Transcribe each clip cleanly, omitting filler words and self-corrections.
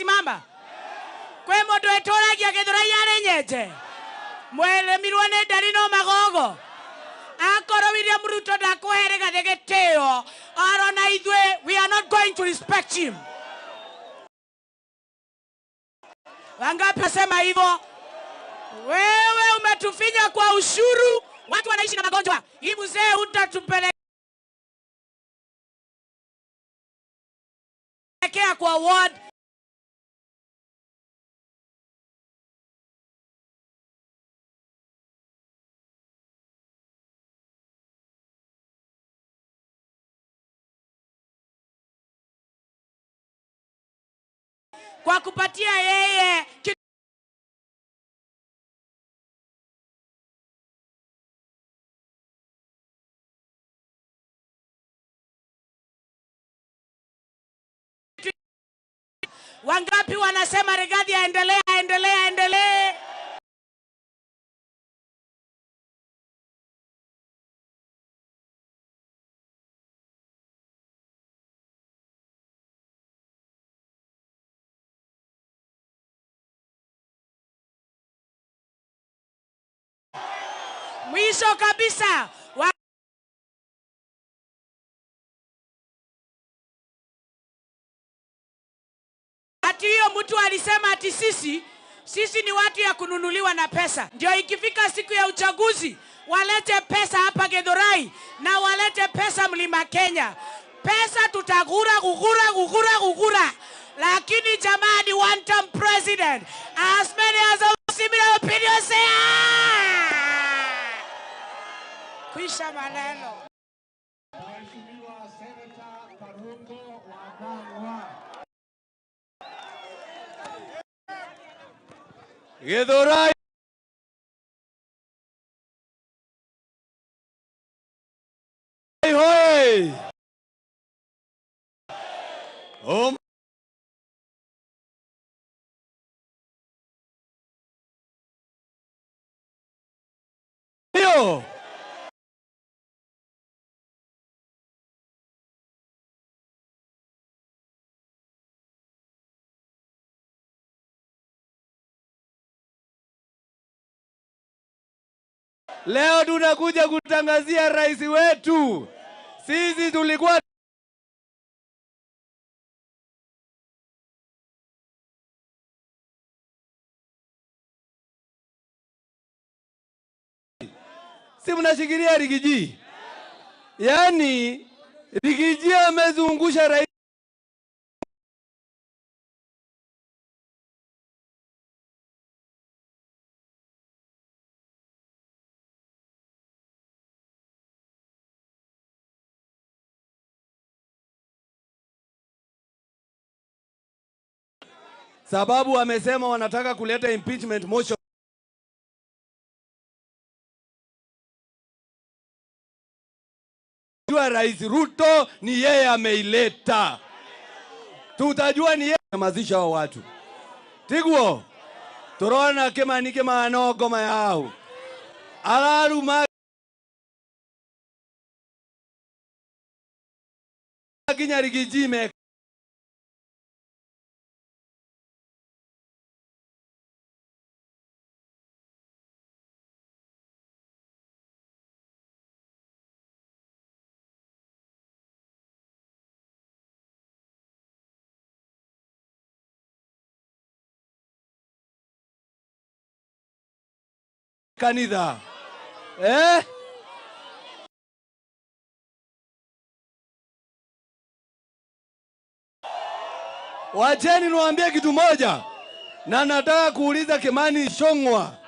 itasimama? Kwe mondo etoragia Githurai yare nyenje. Mwele mirwane darino magogo. Akoro William Ruto ndakuherega degeteo. Arona idwe, we are not going to respect him. Wangapi nasema hivyo? Wewe umetufinya kwa ushuru, watu wanaishi na magonjwa. Hii mzee utatupelekea kwa ward. Kwa kupatia yeye wangapi wanasema Rigathi aendelee. Mwisho kabisa ati hiyo mtu alisema ati sisi ni watu ya kununuliwa na pesa. Ndio ikifika siku ya uchaguzi walete pesa hapa Githurai na walete pesa Mlima Kenya. Pesa tutagura. Lakini jamani, one term president, as many as a similar opinion say kuisha maneno. Mheshimiwa Senator Karungo Wang'wa. Githurai hoi. Yo. Leo tunakuja kutangazia rais wetu. Sisi tulikuwa si mnashikilia Rigiji. Yaani Rigiji amezungusha rais. Sababu wamesema wanataka kuleta impeachment motion. Rais Ruto ni yeye ameileta. Tutajua ni yeye amazisha hao watu. Tiguo. Torona kemanike manogo mayao. Alaru Rigiji kanidha. Wacheni niwaambie kitu moja. Na nataka kuuliza Kimani Ichung'wah.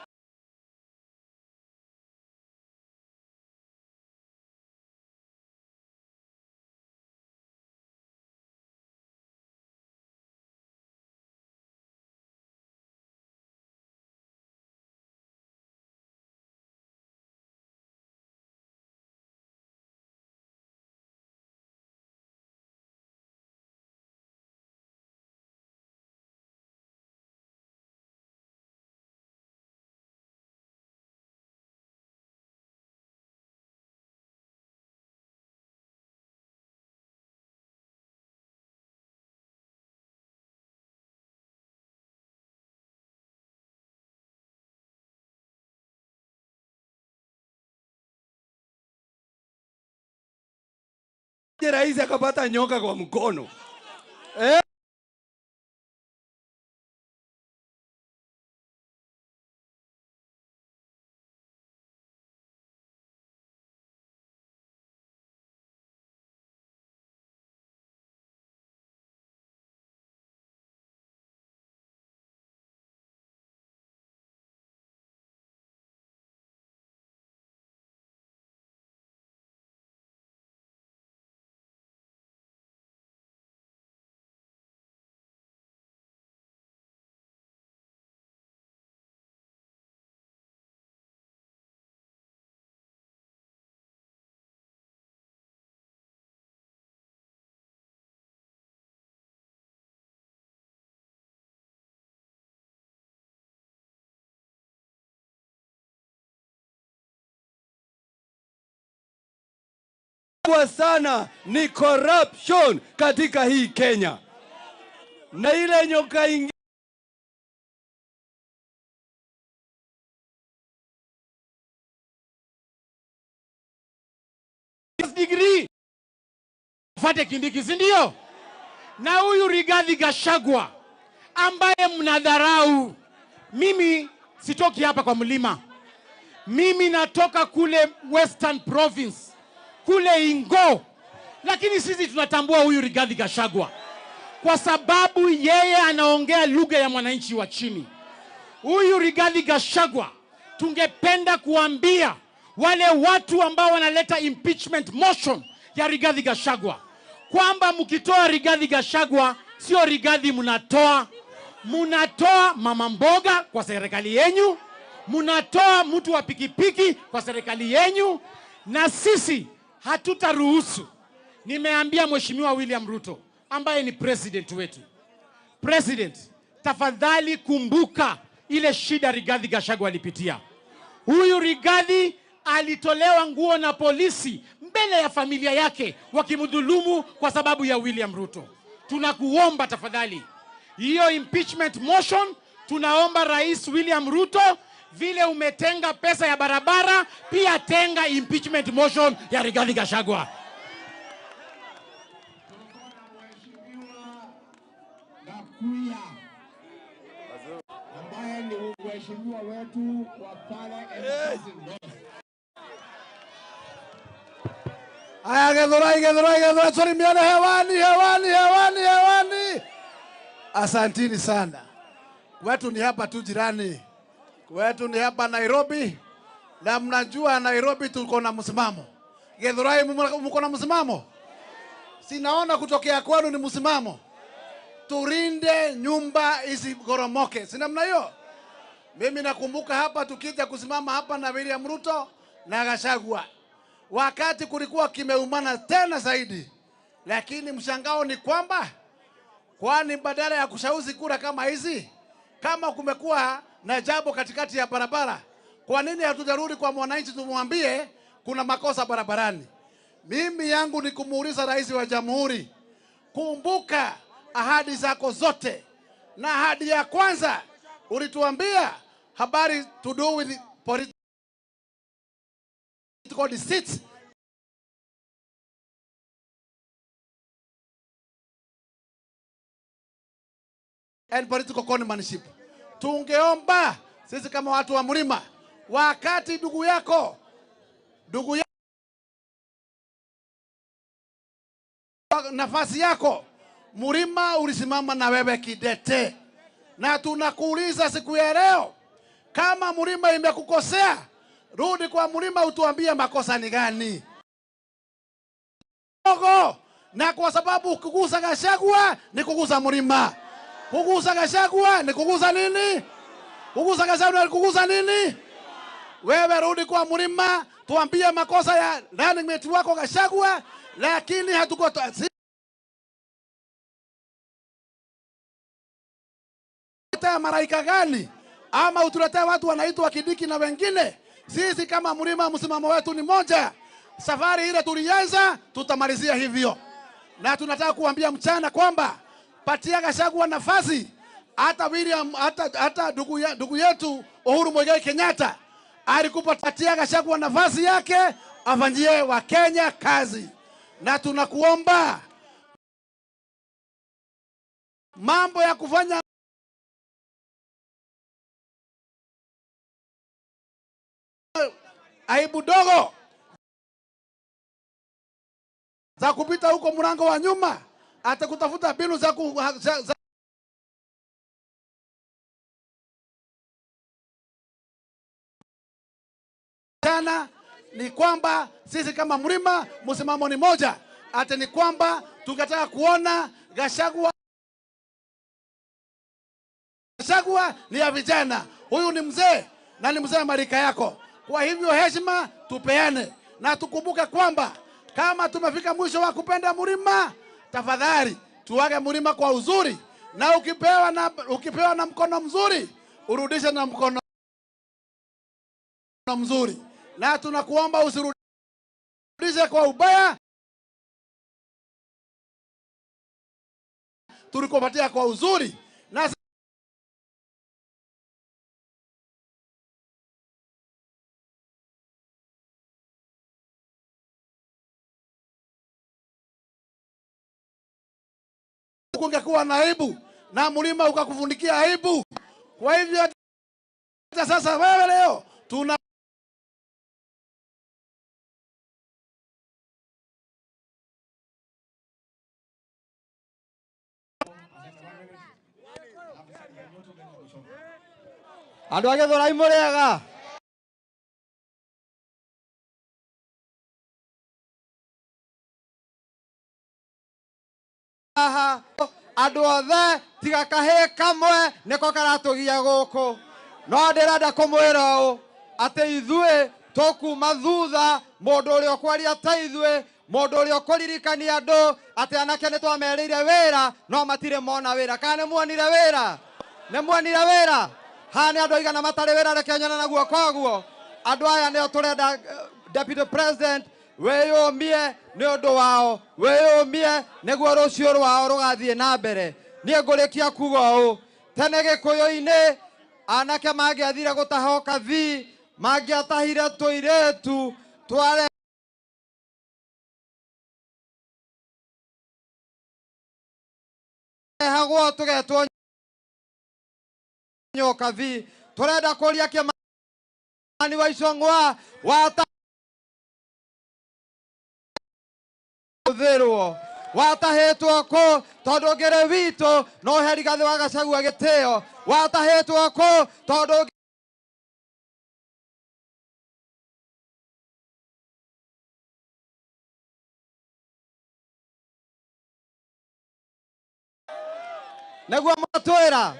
rais akapata nyoka kwa mkono. Kwa sana ni corruption katika hii Kenya. Na ile nyoka ingi degree fate Kindiki, si ndio? Na huyu Rigathi Gachagua ambaye mnadharau. Mimi sitoki hapa kwa mlima. Mimi natoka kule Western Province, kule Ingo. Lakini sisi tunatambua huyu Rigathi Gachagua kwa sababu yeye anaongea lugha ya mwananchi wa chini. Huyu Rigathi Gachagua tungependa kuambia wale watu ambao wanaleta impeachment motion ya Rigathi Gachagua kwamba mkitoa Rigathi Gachagua sio Rigathi munatoa mama mboga kwa serikali yenyu, munatoa mtu wa pikipiki kwa serikali yenyu, na sisi hatutaruhusu. Nimeambia Mheshimiwa William Ruto ambaye ni president wetu, President, tafadhali kumbuka ile shida Rigathi Gachagua alipitia. Huyu Rigathi alitolewa nguo na polisi mbele ya familia yake wakimdhulumu kwa sababu ya William Ruto. Tunakuomba tafadhali, hiyo impeachment motion, tunaomba Rais William Ruto, vile umetenga pesa ya barabara, pia tenga impeachment motion ya Rigathi Gachagua. Gakuya ambaye ni mheshimiwa wetu wa pale Aya, Githurai, sorry miane hewani. Asantini sana. Kwetu ni hapa tu jirani. Kwetu ni hapa Nairobi. Na mnajua Nairobi tuko na msimamo. Githurai mko na msimamo? Sinaona kutokea kwenu ni msimamo. Turinde nyumba isigoromoke. Si namna hiyo? Mimi nakumbuka hapa tukija kusimama hapa na William Ruto na Gachagua, wakati kulikuwa kimeumana tena zaidi. Lakini mshangao ni kwamba kwani badala ya kushauri kura kama hizi, kama kumekuwa na jambo katikati ya barabara, kwa nini hatujarudi kwa mwananchi tumwambie kuna makosa barabarani? Mimi yangu ni kumuuliza Rais wa Jamhuri, kumbuka ahadi zako zote. Na ahadi ya kwanza ulituambia habari to do with political deceit and political conmanship. Tungeomba sisi kama watu wa mlima, wakati ndugu yako nafasi yako mlima ulisimama na wewe kidete, na tunakuuliza siku ya leo, kama mlima imekukosea, rudi kwa mlima utuambie makosa ni gani. Na kwa sababu kugusa Gachagua ni kugusa mlima. Kugusa Gachagua ni kugusa nini? Kugusa Gachagua ni kugusa nini? Wewe rudi kwa mlima, tuambie makosa ya running mate wako Gachagua, lakini hatuko maraika gani? Ama utuletee watu wanaitwa Kindiki na wengine. Sisi kama mlima msimamo wetu ni moja. Safari ile tulianza tutamalizia hivyo. Na tunataka kuambia mchana kwamba patia Gachagua nafasi. Hata William hata ndugu yetu Uhuru Muigai Kenyatta alikupatia Gachagua nafasi yake afanyie wa Kenya kazi. na tunakuomba mambo ya kufanya aibu dogo za kupita huko mlango wa nyuma, hata kutafuta mbinu za jana ni kwamba sisi kama Mlima msimamo ni moja, hata ni kwamba tungetaka kuona Gachagua ni ya vijana. Huyu ni mzee na ni mzee marika yako. Kwa hivyo heshima tupeane na tukumbuke kwamba kama tumefika mwisho wa kupenda Mlima, tafadhali tuage Mlima kwa uzuri, na ukipewa na mkono mzuri urudishe na mkono mzuri, na tunakuomba usirudishe kwa ubaya, tulikopatia kwa uzuri. Na kungekuwa na aibu na Mlima ukakufunikia aibu. Kwa hivyo hata sasa wewe leo tuna andu a Githurai muriega aha andu othe tiga kahii kamwe niko karatugia guku no ndirenda kumwira u ati ithui tukuma thutha mundu uria ukwaria ta ithui mundu uria ukuririkania andu ati anake ni twamerire wira no matire mona wira kana ni muonire wira ni muonire wira hani andu aigana matari wira reke nyona na guoko guo andu aya nio turenda Deputy President weyumie ni undu wao weyumie niguo rucio rwao rugathie na mbere nie ngurikia kuga u tene Gikuyu-ini anake mangiathire gutaha kathi mangiatahire tuiretu tware hagwo tugetwo nyokathi turenda kuria Kimani wa Icũng'wa wata thirwo watahitwo ku tondu ngiri witu no he Rigathi wa Gachagua gitio watahitwo ku tondu naguo matwira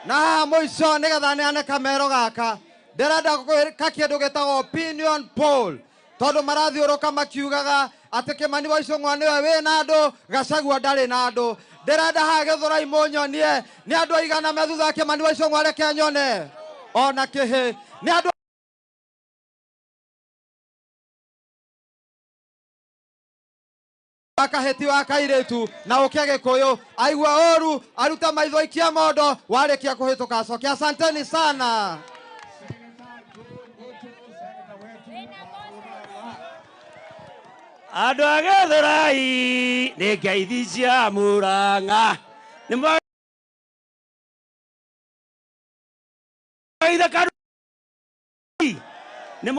na muico nigetha neane kamero gaka ndirenda gwika kindu gitagwo opinion poll tondu marathiuruka makiugaga ati Kimani wa Icũng'wa niwe wina andu Gachagua ndari na andu ndirenda ha Githurai munyonie ni andu aigana me thutha Kimani wa Icũng'wa reke nyone ona kihi ni andu akaheti wa kairitu na ukia Gikuyu aigua oru aruta maitho ikia mondo warikia kuhituka acoke. Asanteni sana. Andu a Githurai ni ngeithi cia Murang'a ni moitha kanu ni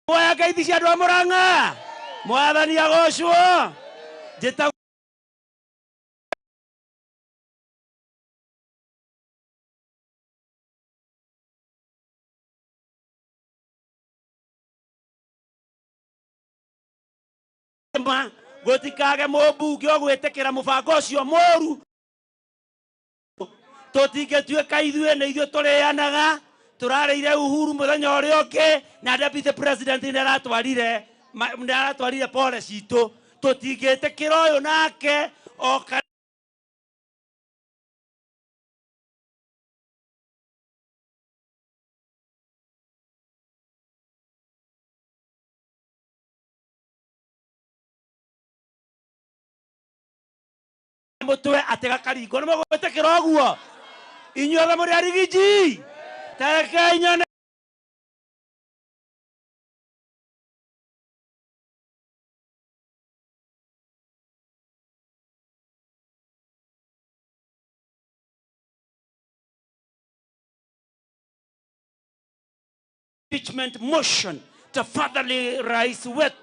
moya ngeithi cia andu a Murang'a mwathani agocwo njita gutikage mubunge ogwitikira mubango ucio moru tutingetuika ithuĩ nĩ ithuĩ tũrĩanaga tũrarĩire Uhuru mũthenya ũrĩa ũngĩ na Deputy President nĩaratwarire pole citũ tũtingĩtĩkĩra ũyũ nake oka mutwe atega karingo nĩ mũgwĩtĩkĩra ũguo inyuothe mũrĩ arigiji tareke nyone impeachment motion. Tafadhali rais wetu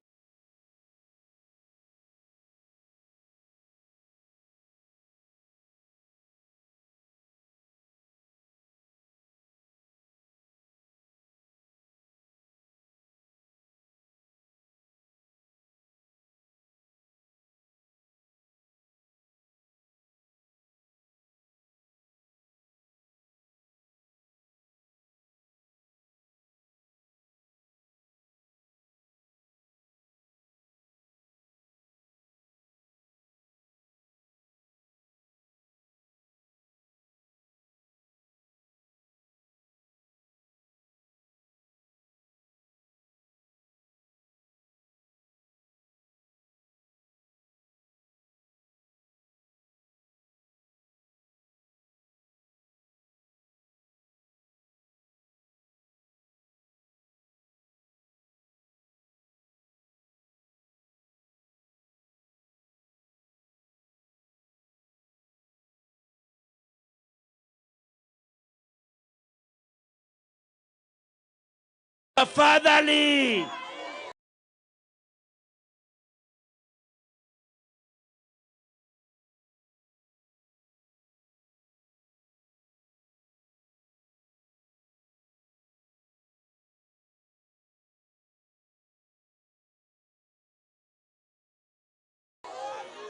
tafadhali.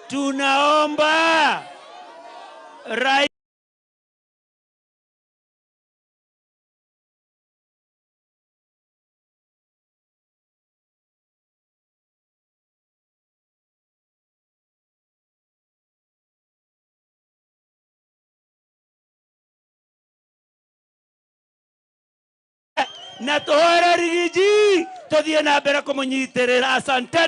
Tunaomba rais na tuhora rigiji tuthie na mbere kumunyiterera. Asante.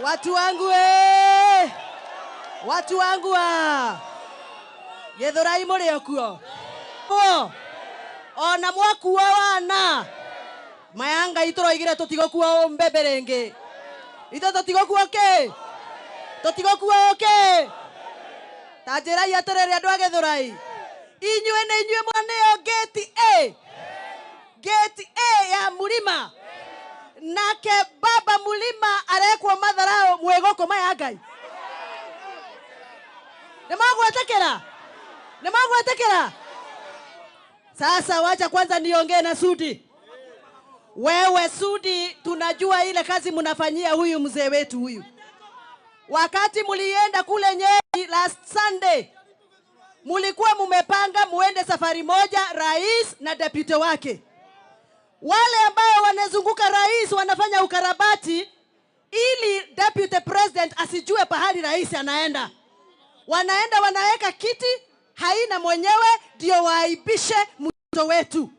Watu wangu watu wangu Githurai muri okuo ona mwakuo wana mayanga itoroigire tutigokuo mbembe ringi ito tutigokuo ke tutigokuo ke tanjirai atiriri andu a Githurai inyue ni inyue mwaneo gate A ya Mulima nake baba Mulima arekwo matharao mwegoko maya Ngai nimagwetekera sasa. Wacha kwanza niongee na Sudi. Wewe Sudi, tunajua ile kazi mnafanyia huyu mzee wetu huyu. Wakati mulienda kule Nyeri last Sunday, mulikuwa mumepanga muende safari moja, rais na deputy wake. Wale ambao wanazunguka rais wanafanya ukarabati ili deputy president asijue pahali rais anaenda. Wanaenda wanaweka kiti haina mwenyewe ndio waaibishe mtoto wetu.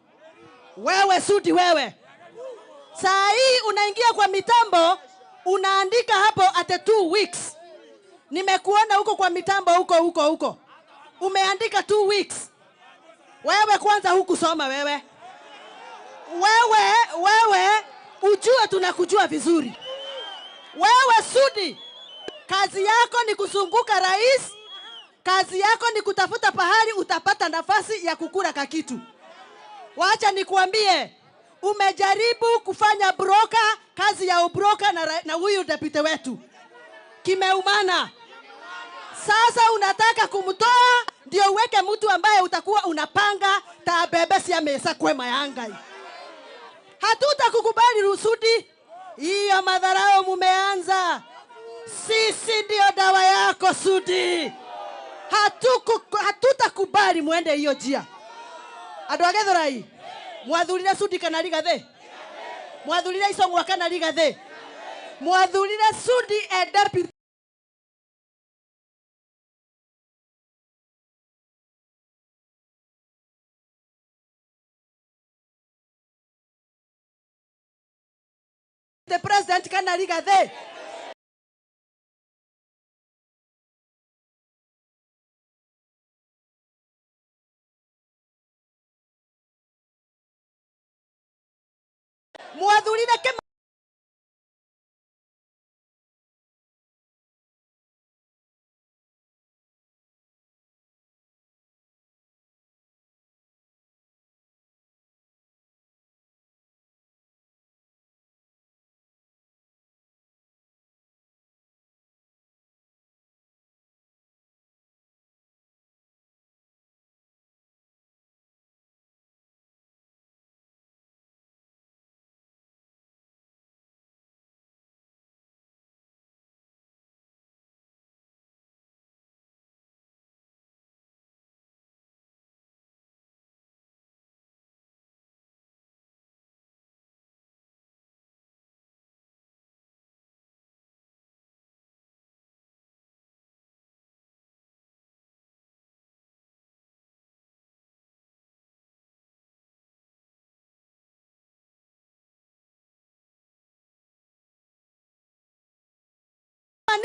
Wewe Sudi, wewe saa hii unaingia kwa mitambo unaandika hapo at 2 weeks. Nimekuona huko kwa mitambo huko umeandika 2 weeks. Wewe kwanza hukusoma wewe ujue tunakujua vizuri. Wewe Sudi, kazi yako ni kuzunguka rais, kazi yako ni kutafuta pahali utapata nafasi ya kukura kakitu. Wacha nikuambie, umejaribu kufanya broker, kazi ya ubroker na huyu deputy wetu. Kimeumana. Sasa unataka kumtoa ndio uweke mtu ambaye utakuwa unapanga tabebe sia mesa kwema ya Ngai. Hatutakukubali Rusudi. Hiyo madharau mumeanza. Sisi ndio dawa yako Sudi. Hatutakubali muende hiyo njia. Andu a Githurai, mwathurire Sudi kana Rigathi? Mwathurire Icong'wa kana Rigathi? Mwathurire Sudi and deputy the president kana Rigathi? Mwathurire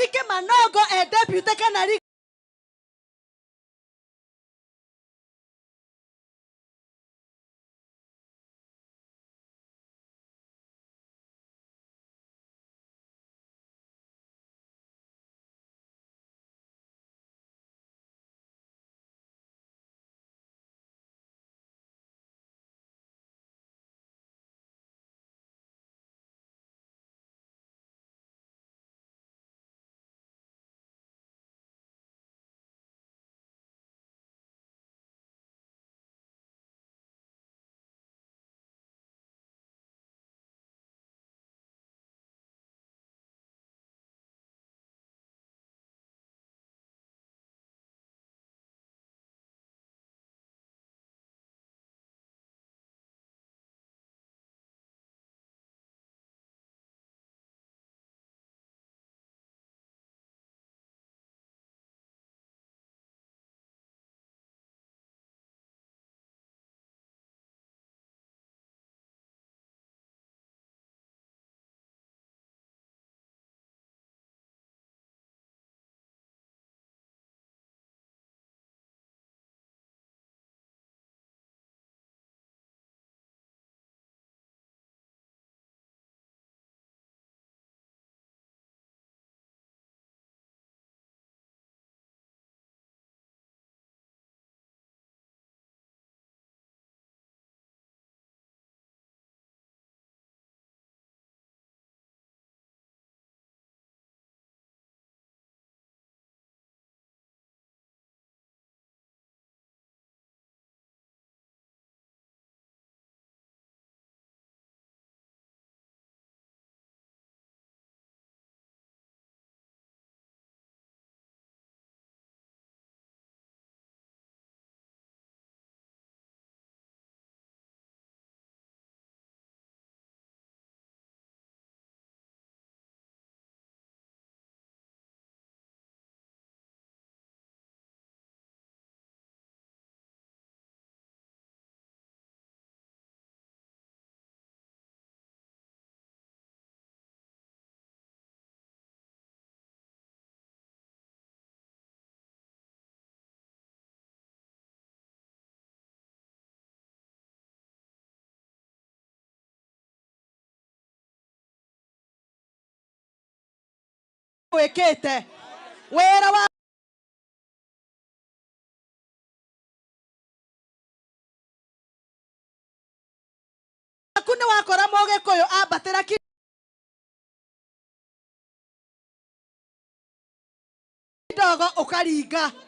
Mũthike Manogo deputy kana wekete wera wa kuna wakora moge koyo abatera kidogo ukaringa